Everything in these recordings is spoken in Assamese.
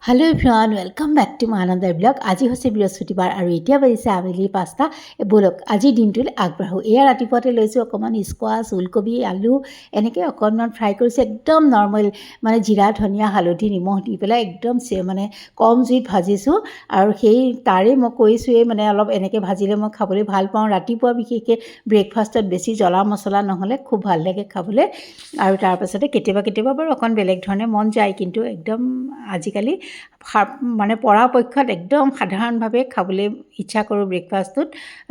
Hello everyone welcome back to my another blog. আজি হৈছে বৃহস্পতিবাৰ আৰু এতিয়া বাজিছে আবেলি 5টা। বলক আজি দিনটোলৈ আগবাঢ়ো। এয়া ৰাতিপুৱাতে লৈছোঁ অকণমান স্কোৱাছ, ওলকবি, আলু এনেকৈ অকণমান ফ্ৰাই কৰিছোঁ। একদম নৰ্মেল মানে জিৰা, ধনিয়া, হালধি, নিমখ দি পেলাই একদম মানে কম জুইত ভাজিছোঁ। আৰু সেই তাৰে মই কৈছোঁৱেই মানে অলপ এনেকৈ ভাজিলে মই খাবলৈ ভাল পাওঁ। ৰাতিপুৱা বিশেষকৈ ব্ৰেকফাষ্টত বেছি জ্বলা মছলা নহ'লে খুব ভাল লাগে খাবলৈ। আৰু তাৰপাছতে কেতিয়াবা বাৰু অকণ বেলেগ ধৰণে মন যায়, কিন্তু একদম আজিকালি মানে পৰাপক্ষত একদম সাধাৰণভাৱে খাবলৈ ইচ্ছা কৰোঁ ব্ৰেকফাষ্টটোত,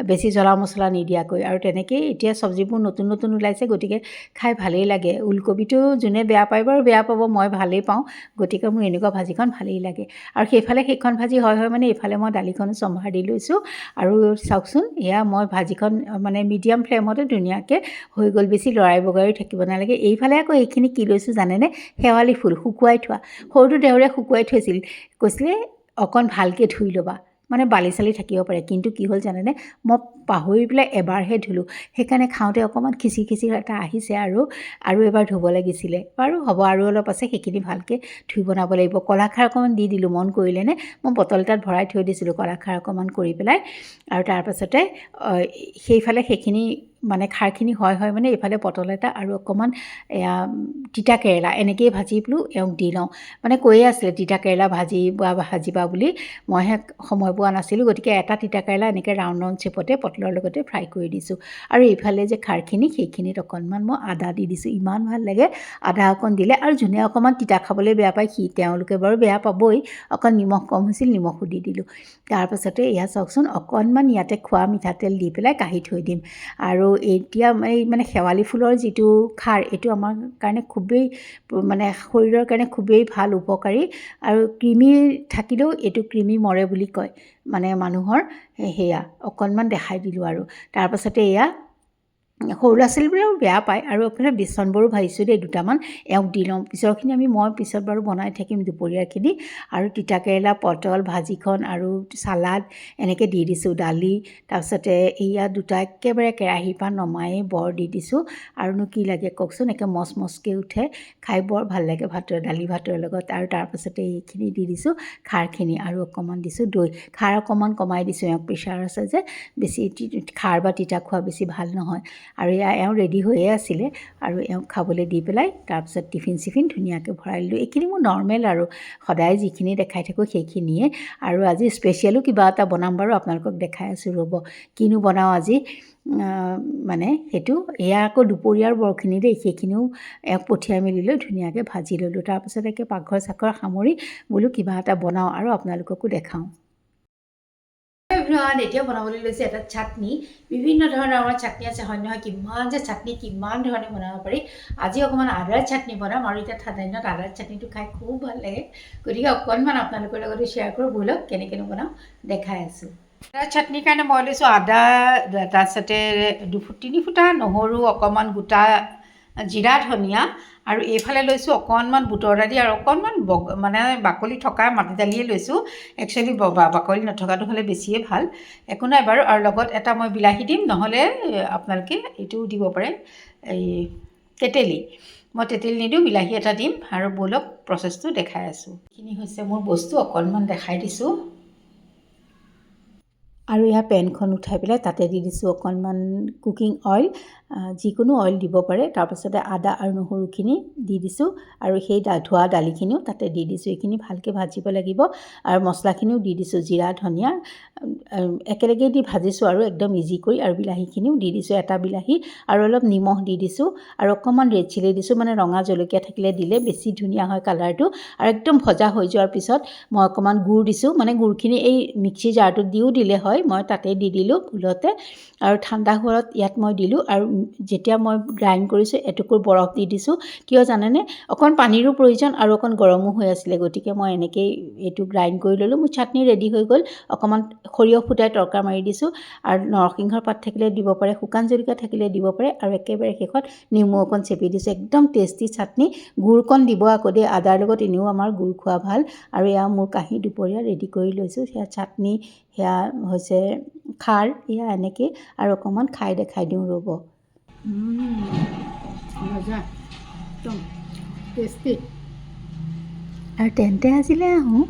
বেছি জ্বলা মছলা নিদিয়াকৈ। আৰু তেনেকেই এতিয়া চব্জিবোৰ নতুন নতুন ওলাইছে, গতিকে খাই ভালেই লাগে। ওলকবিটো যোনে বেয়া পায় বাৰু বেয়া পাব, মই ভালেই পাওঁ, গতিকে মোৰ এনেকুৱা ভাজিখন ভালেই লাগে। আৰু সেইখন ভাজি হয় মানে এইফালে মই দালিখনো চম্ভাৰ দি লৈছোঁ। আৰু চাওকচোন, এয়া মই ভাজিখন মানে মিডিয়াম ফ্লেমতে ধুনীয়াকৈ হৈ গ'ল, বেছি লৰাই বগৰাই থাকিব নালাগে। এইফালে আকৌ এইখিনি কি লৈছোঁ জানেনে? শেৱালি ফুল শুকুৱাই থোৱা, সৰুটো দেউৰে শুকুৱাই থৈছিল, কৈছিলে অকণ ভালকৈ ধুই ল'বা, মানে বালি চালি থাকিব পাৰে। কিন্তু কি হ'ল জানেনে, মই পাহৰি পেলাই এবাৰহে ধুলোঁ, সেইকাৰণে খাওঁতে অকণমান খিচিৰি এটা আহিছে। আৰু এবাৰ ধুব লাগিছিলে, বাৰু হ'ব, আৰু অলপ আছে, সেইখিনি ভালকৈ ধুই বনাব লাগিব। কলাখাৰ অকণমান দি দিলোঁ, মন কৰিলেনে? মই বটল এটাত ভৰাই থৈ দিছিলোঁ কলাখাৰ অকণমান কৰি পেলাই। আৰু তাৰপাছতে সেইখিনি মানে খাৰখিনি হয় মানে এইফালে পটল এটা আৰু অকণমান এয়া তিতা কেৰেলা এনেকৈয়ে ভাজি বোলো এওঁক দি লওঁ। মানে কৈয়ে আছিলে তিতা কেৰেলা ভাজিবা বুলি, মইহে সময় পোৱা নাছিলোঁ, গতিকে এটা তিতা কেৰেলা এনেকৈ ৰাউণ্ড শ্বেপতে পটলৰ লগতে ফ্ৰাই কৰি দিছোঁ। আৰু এইফালে যে খাৰখিনি, সেইখিনিত অকণমান মই আদা দি দিছোঁ, ইমান ভাল লাগে আদা অকণ দিলে। আৰু যোনে অকণমান তিতা খাবলৈ বেয়া পায় তেওঁলোকে বাৰু বেয়া পাবই, অকণ নিমখ কম হৈছিল, নিমখো দি দিলোঁ। তাৰপাছতে এয়া চাওকচোন, অকণমান ইয়াতে খোৱা মিঠাতেল দি পেলাই কাঢ়ি থৈ দিম। আৰু এতিয়া এই মানে শেৱালি ফুলৰ যিটো খাৰ, এইটো আমাৰ কাৰণে খুবেই মানে শৰীৰৰ কাৰণে খুবেই ভাল, উপকাৰী। আৰু কৃমি থাকিলেও এইটো কৃমি মৰে বুলি কয় মানে মানুহৰ, সেয়া অকণমান দেখাই দিলোঁ। আৰু তাৰপাছতে এয়া সৰু ল'ৰা ছোৱালীবোৰেও বেয়া পায়। আৰু এইফালে বেচনবোৰো ভাজিছোঁ দেই, দুটামান এওঁক দি লওঁ। পিছৰখিনি মই পিছত বাৰু বনাই থাকিম দুপৰীয়াৰখিনি। আৰু তিতা কেৰেলা, পটল ভাজিখন আৰু চালাড এনেকৈ দি দিছোঁ, দালি। তাৰপিছতে এয়া দুটা একেবাৰে কেৰাহীৰ পৰা নমাই বৰ দি দিছোঁ। আৰুনো কি লাগে কওকচোন, একে মচমচকৈ উঠে, খাই বৰ ভাল লাগে দালি ভাতৰ লগত। আৰু তাৰপাছতে এইখিনি দি দিছোঁ খাৰখিনি, আৰু অকণমান দিছোঁ দৈ। খাৰ অকণমান কমাই দিছোঁ, এওঁক প্ৰেছাৰ আছে যে, বেছি খাৰ বা তিতা খোৱা বেছি ভাল নহয়। আৰু এওঁ ৰেডি হৈয়ে আছিলে, আৰু এওঁক খাবলৈ দি পেলাই তাৰপিছত টিফিন চিফিন ধুনীয়াকৈ ভৰাই দিলোঁ। এইখিনি মোৰ নৰ্মেল, আৰু সদায় যিখিনি দেখাই থাকোঁ সেইখিনিয়ে। আৰু আজি স্পেচিয়েলো কিবা এটা বনাম বাৰু, আপোনালোকক দেখাই আছোঁ ৰ'ব, কিনো বনাওঁ আজি মানে সেইটো। এয়া আকৌ দুপৰীয়াৰ বৰখিনি দেই, সেইখিনিও এওঁক পঠিয়াই মেলি লৈ ধুনীয়াকৈ ভাজি ল'লোঁ। তাৰপিছত একে পাকঘৰ চাকঘৰ সামৰি বোলো কিবা এটা বনাওঁ আৰু আপোনালোককো দেখাওঁ। এতিয়া বনাবলৈ লৈছে এটা চাটনি। বিভিন্ন ধৰণৰ আমাৰ চাটনি আছে হয় নহয়, কিমান যে চাটনি কিমান ধৰণে বনাব পাৰি। আজি অকণমান আদাৰ চাটনি বনাম, আৰু এতিয়া ঠাণ্ডা দিনত আদাৰ চাটনিটো খাই খুব ভাল লাগে, গতিকে অকণমান আপোনালোকৰ লগতে শ্বেয়াৰ কৰোঁ। ব'লক কেনেকৈনো বনাওঁ দেখাই আছোঁ। আদাৰ চাটনিৰ কাৰণে মই লৈছোঁ আদা, তাৰপিছতে 2-3 ফুটা নহৰু, অকণমান গোটা জিৰা, ধনিয়া। আৰু এইফালে লৈছোঁ অকণমান বুটৰ দালি, আৰু অকণমান মানে বাকলি থকা মাটি দালিয়ে লৈছোঁ। একচুৱেলি বাকলি নথকাটো হ'লে বেছিয়ে ভাল, একো নাই বাৰু। আৰু লগত এটা মই বিলাহী দিম, নহ'লে আপোনালোকে এইটোও দিব পাৰে, এই তেতেলী। মই তেতেলী নিদিওঁ, বিলাহী এটা দিম। আৰু ব'লক প্ৰচেছটো দেখাই আছোঁ। এইখিনি হৈছে মোৰ বস্তু, অকণমান দেখাই দিছোঁ। আৰু এয়া পেনখন উঠাই পেলাই তাতে দি দিছোঁ অকণমান কুকিং অইল, যিকোনো অইল দিব পাৰে। তাৰপাছতে আদা আৰু নহৰুখিনি দি দিছোঁ, আৰু সেই ধোৱা দালিখিনিও তাতে দি দিছোঁ। এইখিনি ভালকৈ ভাজিব লাগিব। আৰু মছলাখিনিও দি দিছোঁ, জিৰা, ধনিয়া একেলগে দি ভাজিছোঁ আৰু একদম ইজি কৰি। আৰু বিলাহীখিনিও দি দিছোঁ, এটা বিলাহী, আৰু অলপ নিমখ দি দিছোঁ, আৰু অকণমান ৰেড চিলি দিছোঁ, মানে ৰঙা জলকীয়া থাকিলে দিলে বেছি ধুনীয়া হয় কালাৰটো। আৰু একদম ভজা হৈ যোৱাৰ পিছত মই অকণমান গুড় দিছোঁ, মানে গুড়খিনি এই মিক্সি জাৰটোত দিও দিলে হয়, মই তাতে দি দিলোঁ ভুলতে। আৰু ঠাণ্ডা হোৱাত ইয়াত মই দিলোঁ। আৰু যেতিয়া মই গ্ৰাইণ্ড কৰিছোঁ এটুকুৰ বৰফ দি দিছোঁ, কিয় জানেনে, অকণ পানীৰো প্ৰয়োজন, আৰু অকণ গৰমো হৈ আছিলে, গতিকে মই এনেকৈয়ে এইটো গ্ৰাইণ্ড কৰি ল'লোঁ। মোৰ চাটনি ৰেডি হৈ গ'ল। অকণমান সৰিয়হ ফুটাই তৰকা মাৰি দিছোঁ, আৰু নৰসিংহৰ পাত থাকিলে দিব পাৰে, শুকান জলকীয়া থাকিলে দিব পাৰে, আৰু একেবাৰে শেষত নেমু অকণ চেপি দিছোঁ। একদম টেষ্টি চাটনি। গুড়কণ দিব আকৌ দেই, আদাৰ লগত এনেও আমাৰ গুড় খোৱা ভাল। আৰু এয়া মোৰ কাঁহী দুপৰীয়া ৰেডি কৰি লৈছোঁ, সেয়া চাটনি, সেয়া হৈছে খাৰ, এয়া এনেকৈ। আৰু অকণমান খাই দেখাই দিওঁ ৰ'ব। মজা, একদম টেষ্টি। আৰু তেন্তে আজিলৈ আহোঁ।